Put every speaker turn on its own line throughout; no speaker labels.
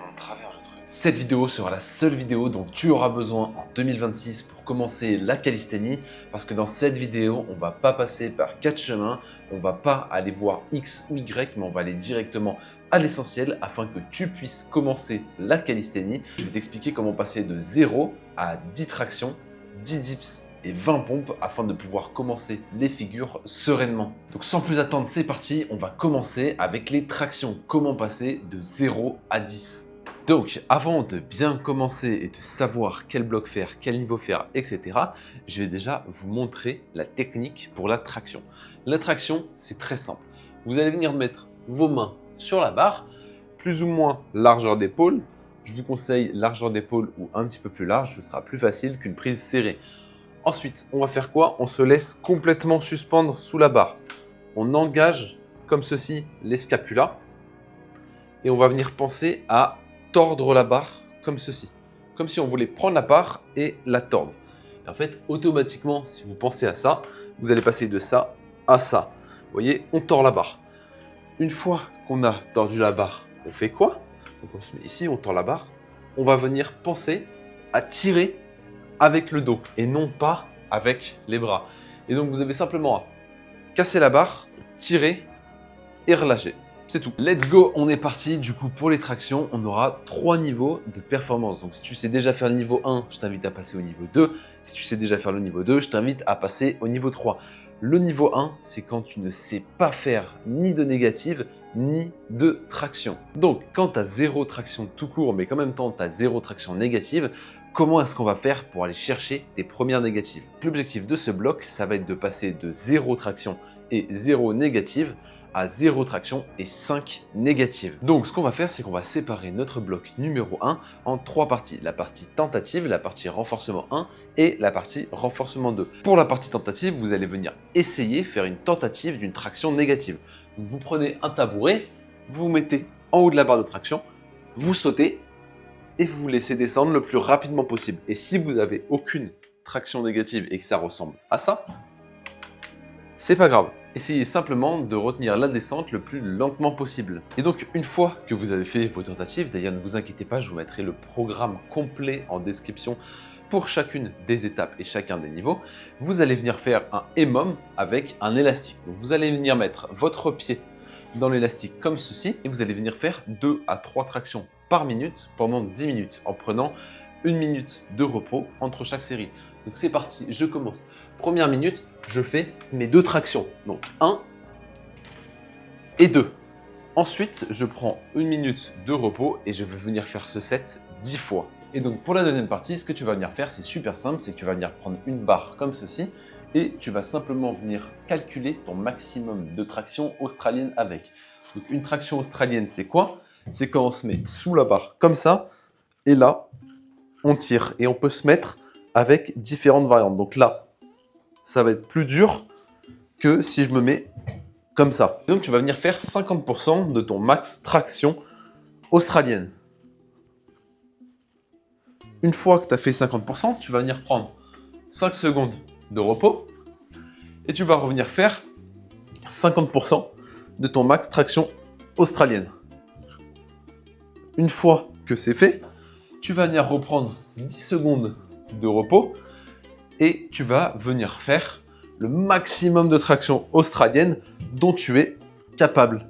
en travers le truc. Cette vidéo sera la seule vidéo dont tu auras besoin en 2026 pour commencer la calisthénie, parce que dans cette vidéo, on va pas passer par 4 chemins, on va pas aller voir X ou Y, mais on va aller directement à l'essentiel afin que tu puisses commencer la calisthénie. Je vais t'expliquer comment passer de 0 à 10 tractions, 10 dips et 20 pompes afin de pouvoir commencer les figures sereinement. Donc sans plus attendre, c'est parti, on va commencer avec les tractions. Comment passer de 0 à 10. Donc avant de bien commencer et de savoir quel bloc faire, quel niveau faire, etc., je vais déjà vous montrer la technique pour la traction. La traction, c'est très simple. Vous allez venir mettre vos mains sur la barre, plus ou moins largeur d'épaule. Je vous conseille largeur d'épaule ou un petit peu plus large, ce sera plus facile qu'une prise serrée. Ensuite, on va faire quoi? On se laisse complètement suspendre sous la barre. On engage comme ceci les scapulas et on va venir penser à tordre la barre comme ceci. Comme si on voulait prendre la barre et la tordre. Et en fait, automatiquement, si vous pensez à ça, vous allez passer de ça à ça. Vous voyez, on tord la barre. Une fois qu'on a tordu la barre, on fait quoi? Donc on se met ici, on tord la barre. On va venir penser à tirer avec le dos et non pas avec les bras. Et donc vous avez simplement à casser la barre, tirer et relâcher. C'est tout. Let's go, on est parti. Du coup, pour les tractions, on aura 3 niveaux de performance. Donc si tu sais déjà faire le niveau 1, je t'invite à passer au niveau 2. Si tu sais déjà faire le niveau 2, je t'invite à passer au niveau 3. Le niveau 1, c'est quand tu ne sais pas faire ni de négative, ni de traction. Donc, quand tu as 0 traction tout court, mais qu'en même temps, tu as 0 traction négative, comment est-ce qu'on va faire pour aller chercher tes premières négatives? L'objectif de ce bloc, ça va être de passer de 0 traction et 0 négative à 0 traction et 5 négatives. Donc ce qu'on va faire, c'est qu'on va séparer notre bloc numéro 1 en 3 parties. La partie tentative, la partie renforcement 1 et la partie renforcement 2. Pour la partie tentative, vous allez venir essayer faire une tentative d'une traction négative. Donc vous prenez un tabouret, vous vous mettez en haut de la barre de traction, vous sautez et vous vous laissez descendre le plus rapidement possible. Et si vous n'avez aucune traction négative et que ça ressemble à ça, c'est pas grave. Essayez simplement de retenir la descente le plus lentement possible. Et donc, une fois que vous avez fait vos tentatives, d'ailleurs ne vous inquiétez pas, je vous mettrai le programme complet en description pour chacune des étapes et chacun des niveaux, vous allez venir faire un EMOM avec un élastique. Donc, vous allez venir mettre votre pied dans l'élastique comme ceci et vous allez venir faire 2 à 3 tractions par minute pendant 10 minutes en prenant 1 minute de repos entre chaque série. Donc c'est parti, je commence. Première minute, je fais mes 2 tractions. Donc 1 et 2. Ensuite, je prends 1 minute de repos et je vais venir faire ce set 10 fois. Et donc pour la deuxième partie, ce que tu vas venir faire, c'est super simple, c'est que tu vas venir prendre une barre comme ceci et tu vas simplement venir calculer ton maximum de traction australienne avec. Donc une traction australienne, c'est quoi? C'est quand on se met sous la barre comme ça et là, on tire et on peut se mettre avec différentes variantes. Donc là, ça va être plus dur que si je me mets comme ça. Donc tu vas venir faire 50% de ton max traction australienne. Une fois que tu as fait 50%, tu vas venir prendre 5 secondes de repos et tu vas revenir faire 50% de ton max traction australienne. Une fois que c'est fait, tu vas venir reprendre 10 secondes de repos et tu vas venir faire le maximum de traction australienne dont tu es capable.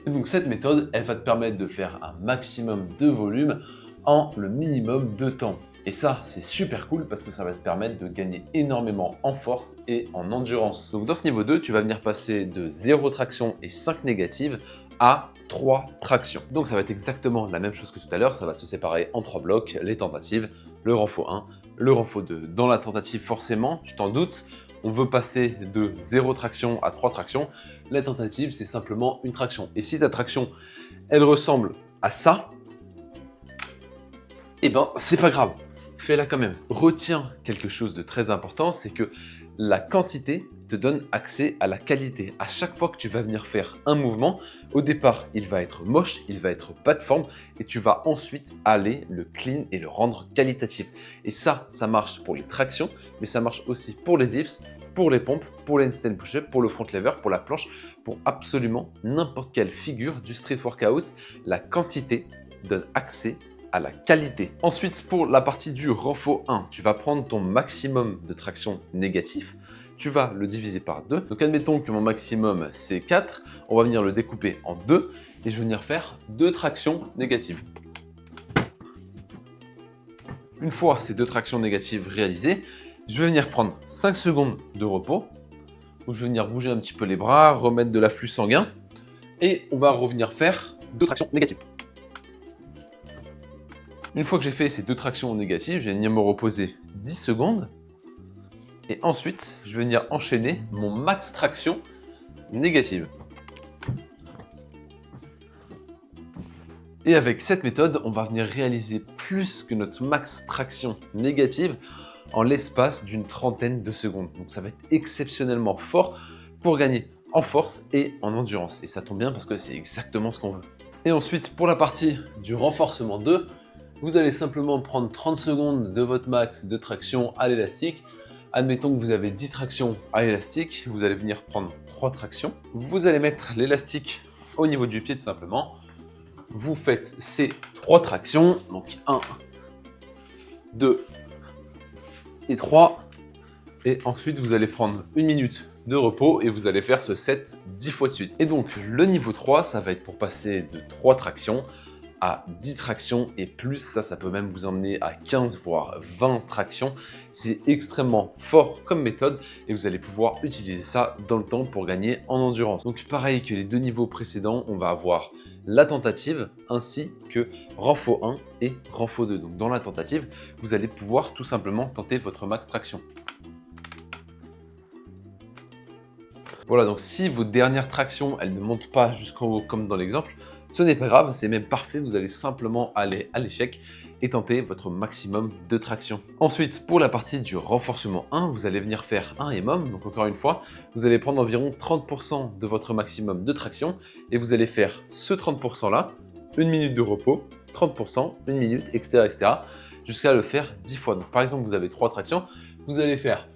Et donc cette méthode, elle va te permettre de faire un maximum de volume en le minimum de temps. Et ça, c'est super cool parce que ça va te permettre de gagner énormément en force et en endurance. Donc dans ce niveau 2, tu vas venir passer de 0 traction et 5 négatives à 3 tractions. Donc ça va être exactement la même chose que tout à l'heure, ça va se séparer en 3 blocs, les tentatives, le renfo 1, le renfo 2. Dans la tentative, forcément, tu t'en doutes, on veut passer de 0 traction à 3 tractions. La tentative, c'est simplement une traction. Et si ta traction, elle ressemble à ça, eh ben, c'est pas grave. Fais-la quand même. Retiens quelque chose de très important, c'est que la quantité te donne accès à la qualité. À chaque fois que tu vas venir faire un mouvement, au départ, il va être moche, il va être pas de forme, et tu vas ensuite aller le clean et le rendre qualitatif. Et ça marche pour les tractions, mais ça marche aussi pour les dips, pour les pompes, pour les handstand push-up, pour le front lever, pour la planche, pour absolument n'importe quelle figure du street workout. La quantité donne accès à la qualité. Ensuite, pour la partie du renfort 1, tu vas prendre ton maximum de traction négatif, tu vas le diviser par 2. Donc admettons que mon maximum c'est 4, on va venir le découper en 2 et je vais venir faire 2 tractions négatives. Une fois ces 2 tractions négatives réalisées, je vais venir prendre 5 secondes de repos, où je vais venir bouger un petit peu les bras, remettre de l'afflux sanguin, et on va revenir faire 2 tractions négatives. Une fois que j'ai fait ces 2 tractions négatives, je vais venir me reposer 10 secondes, et ensuite, je vais venir enchaîner mon max traction négative. Et avec cette méthode, on va venir réaliser plus que notre max traction négative en l'espace d'une trentaine de secondes. Donc ça va être exceptionnellement fort pour gagner en force et en endurance. Et ça tombe bien parce que c'est exactement ce qu'on veut. Et ensuite, pour la partie du renforcement 2, vous allez simplement prendre 30 secondes de votre max de traction à l'élastique. Admettons que vous avez 10 tractions à l'élastique, vous allez venir prendre 3 tractions. Vous allez mettre l'élastique au niveau du pied tout simplement. Vous faites ces 3 tractions, donc 1, 2 et 3. Et ensuite, vous allez prendre 1 minute de repos et vous allez faire ce set 10 fois de suite. Et donc, le niveau 3, ça va être pour passer de 3 tractions à 10 tractions et plus. Ça peut même vous emmener à 15 voire 20 tractions. C'est extrêmement fort comme méthode et vous allez pouvoir utiliser ça dans le temps pour gagner en endurance. Donc pareil que les 2 niveaux précédents, on va avoir la tentative ainsi que renfort 1 et renfort 2. Donc dans la tentative, vous allez pouvoir tout simplement tenter votre max traction. Voilà, donc si vos dernières tractions, elles ne montent pas jusqu'en haut comme dans l'exemple, ce n'est pas grave, c'est même parfait, vous allez simplement aller à l'échec et tenter votre maximum de traction. Ensuite, pour la partie du renforcement 1, vous allez venir faire un EMOM, donc encore une fois, vous allez prendre environ 30% de votre maximum de traction et vous allez faire ce 30% là, 1 minute de repos, 30%, 1 minute, etc. jusqu'à le faire 10 fois. Donc par exemple, vous avez 3 tractions, vous allez faire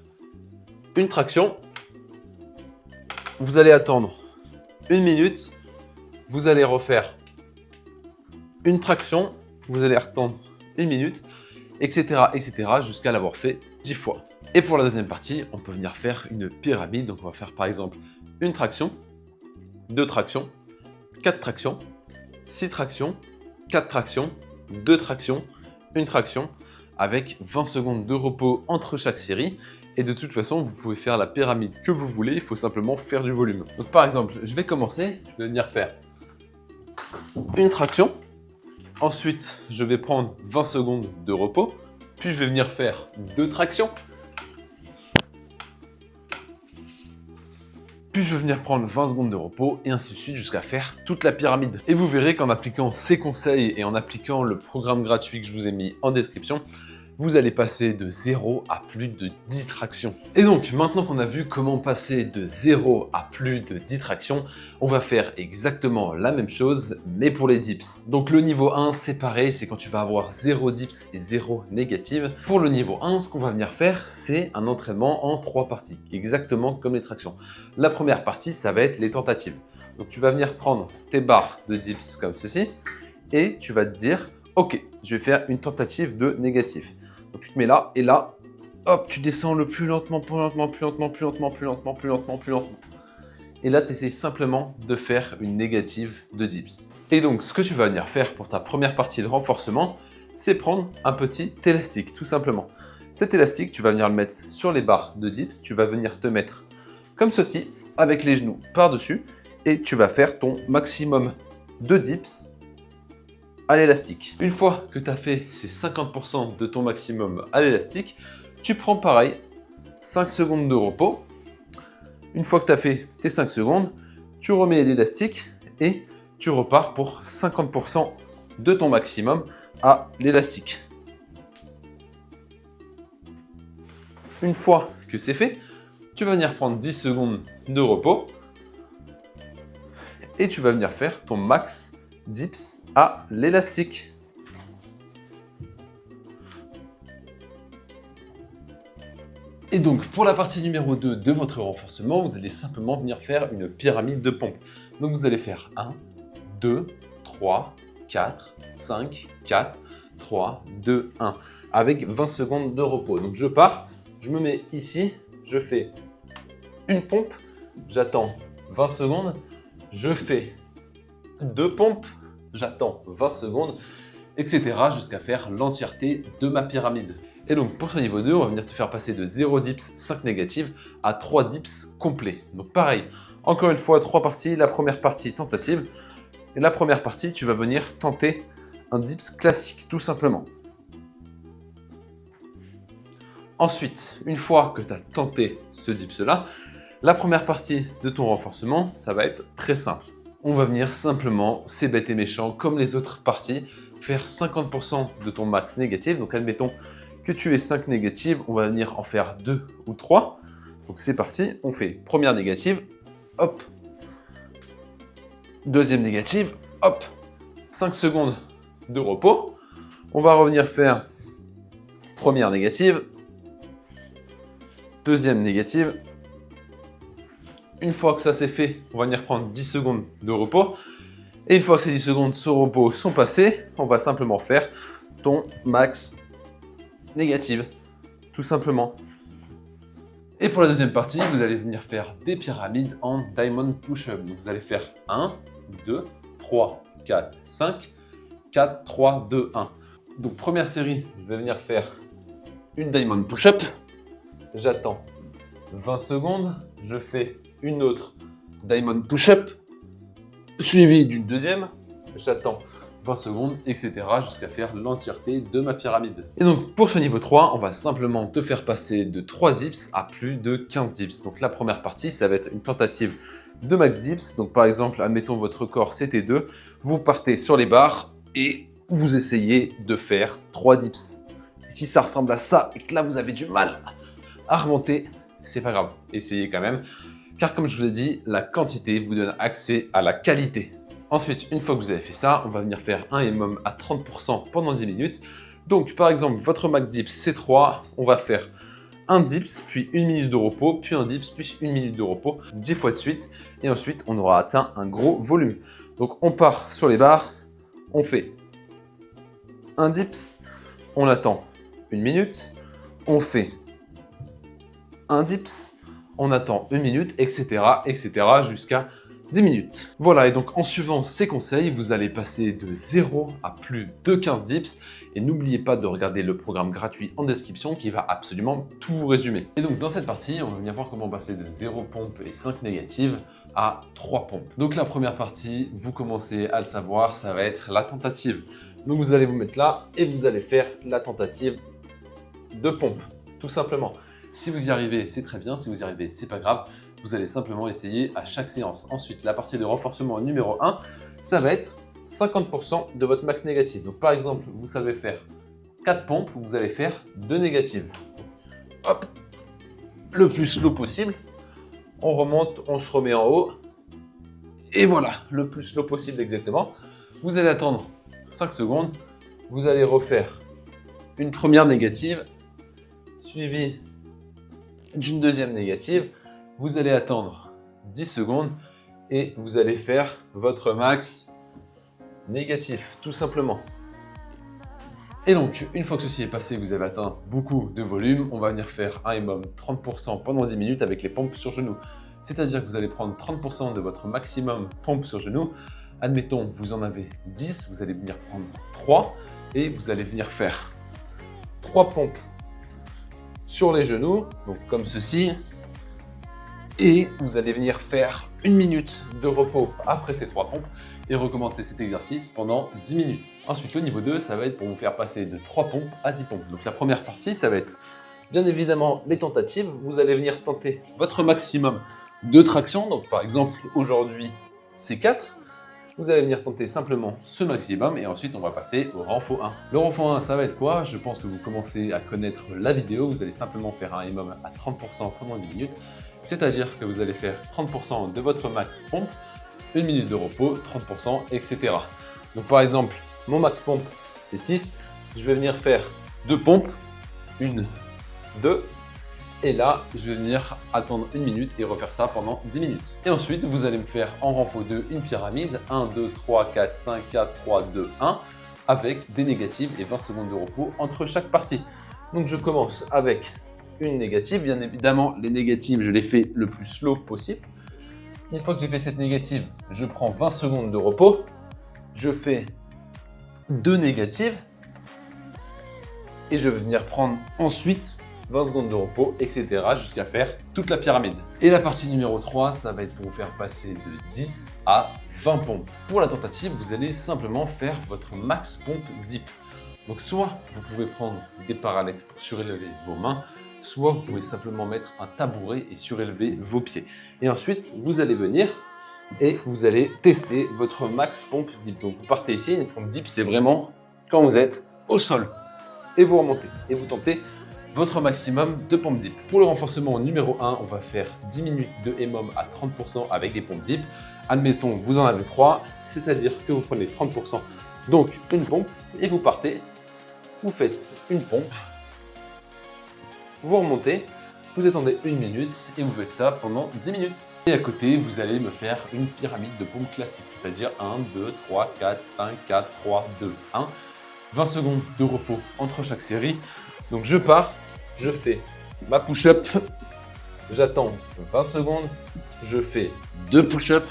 une traction, vous allez attendre 1 minute, vous allez refaire une traction, vous allez attendre 1 minute, etc. jusqu'à l'avoir fait 10 fois. Et pour la deuxième partie, on peut venir faire une pyramide. Donc on va faire par exemple une traction, 2 tractions, 4 tractions, 6 tractions, 4 tractions, 2 tractions, 1 traction, avec 20 secondes de repos entre chaque série. Et de toute façon, vous pouvez faire la pyramide que vous voulez, il faut simplement faire du volume. Donc par exemple, je vais commencer, je vais venir faire une traction, ensuite je vais prendre 20 secondes de repos, puis je vais venir faire 2 tractions, puis je vais venir prendre 20 secondes de repos et ainsi de suite jusqu'à faire toute la pyramide. Et vous verrez qu'en appliquant ces conseils et en appliquant le programme gratuit que je vous ai mis en description, vous allez passer de 0 à plus de 10 tractions. Et donc, maintenant qu'on a vu comment passer de 0 à plus de 10 tractions, on va faire exactement la même chose, mais pour les dips. Donc le niveau 1, c'est pareil, c'est quand tu vas avoir 0 dips et 0 négative. Pour le niveau 1, ce qu'on va venir faire, c'est un entraînement en 3 parties, exactement comme les tractions. La première partie, ça va être les tentatives. Donc tu vas venir prendre tes barres de dips comme ceci, et tu vas te dire, ok, je vais faire une tentative de négatif. Donc tu te mets là, et là, hop, tu descends le plus lentement, plus lentement, plus lentement, plus lentement, plus lentement, plus lentement, plus lentement. Et là, tu essaies simplement de faire une négative de dips. Et donc, ce que tu vas venir faire pour ta première partie de renforcement, c'est prendre un petit élastique, tout simplement. Cet élastique, tu vas venir le mettre sur les barres de dips, tu vas venir te mettre comme ceci, avec les genoux par-dessus, et tu vas faire ton maximum de dips à l'élastique. Une fois que tu as fait ces 50% de ton maximum à l'élastique, tu prends pareil 5 secondes de repos. Une fois que tu as fait tes 5 secondes, tu remets l'élastique et tu repars pour 50% de ton maximum à l'élastique. Une fois que c'est fait, Tu vas venir prendre 10 secondes de repos. Et tu vas venir faire ton max dips à l'élastique. Et donc, pour la partie numéro 2 de votre renforcement, vous allez simplement venir faire une pyramide de pompe. Donc, vous allez faire 1, 2, 3, 4, 5, 4, 3, 2, 1, avec 20 secondes de repos. Donc, je pars, je me mets ici, je fais une pompe, j'attends 20 secondes, je fais 2 pompes, j'attends 20 secondes, etc. jusqu'à faire l'entièreté de ma pyramide. Et donc pour ce niveau 2, on va venir te faire passer de 0 dips 5 négatives à 3 dips complets. Donc pareil, encore une fois, 3 parties. La première partie tentative. Et la première partie, tu vas venir tenter un dips classique, tout simplement. Ensuite, une fois que tu as tenté ce dips-là, la première partie de ton renforcement, ça va être très simple. On va venir simplement, c'est bête et méchant, comme les autres parties, faire 50% de ton max négatif. Donc admettons que tu aies 5 négatives, on va venir en faire 2 ou 3. Donc c'est parti, on fait première négative, hop. Deuxième négative, hop. 5 secondes de repos. On va revenir faire première négative, deuxième négative. Une fois que ça c'est fait, on va venir prendre 10 secondes de repos. Et une fois que ces 10 secondes de repos sont passées, on va simplement faire ton max négative, tout simplement. Et pour la deuxième partie, vous allez venir faire des pyramides en diamond push-up. Donc vous allez faire 1, 2, 3, 4, 5, 4, 3, 2, 1. Donc première série, je vais venir faire une diamond push-up. J'attends 20 secondes, je fais une autre diamond push-up, suivie d'une deuxième, j'attends 20 secondes, etc. jusqu'à faire l'entièreté de ma pyramide. Et donc pour ce niveau 3, on va simplement te faire passer de 3 dips à plus de 15 dips. Donc la première partie, ça va être une tentative de max dips. Donc par exemple, admettons votre corps c'était 2, vous partez sur les barres et vous essayez de faire 3 dips. Et si ça ressemble à ça et que là vous avez du mal à remonter, c'est pas grave, essayez quand même. Car comme je vous l'ai dit, la quantité vous donne accès à la qualité. Ensuite, une fois que vous avez fait ça, on va venir faire un EMOM à 30% pendant 10 minutes. Donc par exemple, votre max dips c'est 3, on va faire un dips, puis 1 minute de repos, puis un dips, puis 1 minute de repos, 10 fois de suite. Et ensuite, on aura atteint un gros volume. Donc on part sur les barres, on fait un dips, on attend 1 minute, on fait un dips, on attend 1 minute, etc. jusqu'à 10 minutes. Voilà, et donc en suivant ces conseils, vous allez passer de 0 à plus de 15 dips. Et n'oubliez pas de regarder le programme gratuit en description qui va absolument tout vous résumer. Et donc dans cette partie, on va venir voir comment passer de 0 pompe et 5 négatives à 3 pompes. Donc la première partie, vous commencez à le savoir, ça va être la tentative. Donc vous allez vous mettre là et vous allez faire la tentative de pompe, tout simplement. Si vous y arrivez, c'est très bien. Si vous y arrivez, c'est pas grave. Vous allez simplement essayer à chaque séance. Ensuite, la partie de renforcement numéro 1, ça va être 50% de votre max négatif. Donc par exemple, vous savez faire 4 pompes, vous allez faire 2 négatives. Hop, le plus slow possible. On remonte, on se remet en haut. Et voilà, le plus slow possible exactement. Vous allez attendre 5 secondes. Vous allez refaire une première négative, suivie d'une deuxième négative. Vous allez attendre 10 secondes et vous allez faire votre max négatif, tout simplement. Et donc, une fois que ceci est passé, vous avez atteint beaucoup de volume, on va venir faire un EMOM 30% pendant 10 minutes avec les pompes sur genoux. C'est-à-dire que vous allez prendre 30% de votre maximum pompe sur genoux. Admettons, vous en avez 10, vous allez venir prendre 3 et vous allez venir faire 3 pompes sur les genoux, donc comme ceci. Et vous allez venir faire 1 minute de repos après ces 3 pompes et recommencer cet exercice pendant 10 minutes. Ensuite, le niveau 2, ça va être pour vous faire passer de 3 pompes à 10 pompes. Donc la première partie, ça va être bien évidemment les tentatives. Vous allez venir tenter votre maximum de traction. Donc par exemple, aujourd'hui, c'est 4. Vous allez venir tenter simplement ce maximum et ensuite on va passer au renfort 1. Le renfort 1, ça va être quoi? Je pense que vous commencez à connaître la vidéo. Vous allez simplement faire un EMOM à 30% pendant 10 minutes. C'est-à-dire que vous allez faire 30% de votre max pompe, 1 minute de repos, 30%, etc. Donc par exemple, mon max pompe, c'est 6. Je vais venir faire 2 pompes, 1, 2. Et là, je vais venir attendre 1 minute et refaire ça pendant 10 minutes. Et ensuite, vous allez me faire en renfort 2 une pyramide, 1, 2, 3, 4, 5, 4, 3, 2, 1, avec des négatives et 20 secondes de repos entre chaque partie. Donc je commence avec une négative. Bien évidemment, les négatives, je les fais le plus slow possible. Une fois que j'ai fait cette négative, je prends 20 secondes de repos. Je fais 2 négatives. Et je vais venir prendre ensuite 20 secondes de repos, etc. jusqu'à faire toute la pyramide. Et la partie numéro 3, ça va être pour vous faire passer de 10 à 20 pompes. Pour la tentative, vous allez simplement faire votre max pompe dip. Donc soit vous pouvez prendre des parallèles pour surélever vos mains, soit vous pouvez simplement mettre un tabouret et surélever vos pieds. Et ensuite, vous allez venir et vous allez tester votre max pompe dip. Donc vous partez ici, une pompe dip, c'est vraiment quand vous êtes au sol. Et vous remontez et vous tentez votre maximum de pompes dip. Pour le renforcement numéro 1, on va faire 10 minutes de EMOM à 30% avec des pompes dip. Admettons, vous en avez 3, c'est-à-dire que vous prenez 30%, donc une pompe, et vous partez, vous faites une pompe, vous remontez, vous attendez 1 minute et vous faites ça pendant 10 minutes. Et à côté, vous allez me faire une pyramide de pompes classique, c'est-à-dire 1, 2, 3, 4, 5, 4, 3, 2, 1. 20 secondes de repos entre chaque série. Donc je pars, je fais ma push-up, j'attends 20 secondes, je fais 2 push-up,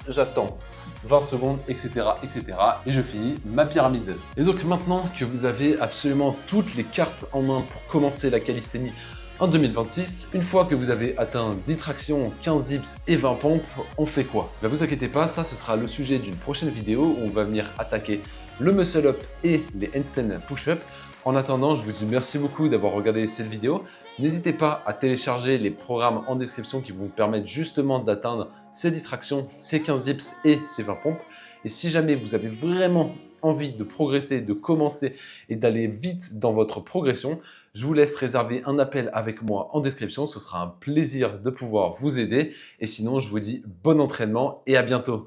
j'attends 20 secondes, etc., etc. Et je finis ma pyramide. Et donc maintenant que vous avez absolument toutes les cartes en main pour commencer la calisthénie en 2026, une fois que vous avez atteint 10 tractions, 15 dips et 20 pompes, on fait quoi? Ne vous inquiétez pas, ça ce sera le sujet d'une prochaine vidéo où on va venir attaquer le muscle up et les handstand push-up. En attendant, je vous dis merci beaucoup d'avoir regardé cette vidéo. N'hésitez pas à télécharger les programmes en description qui vont vous permettre justement d'atteindre ces 10 tractions, ces 15 dips et ces 20 pompes. Et si jamais vous avez vraiment envie de progresser, de commencer et d'aller vite dans votre progression, je vous laisse réserver un appel avec moi en description. Ce sera un plaisir de pouvoir vous aider. Et sinon, je vous dis bon entraînement et à bientôt.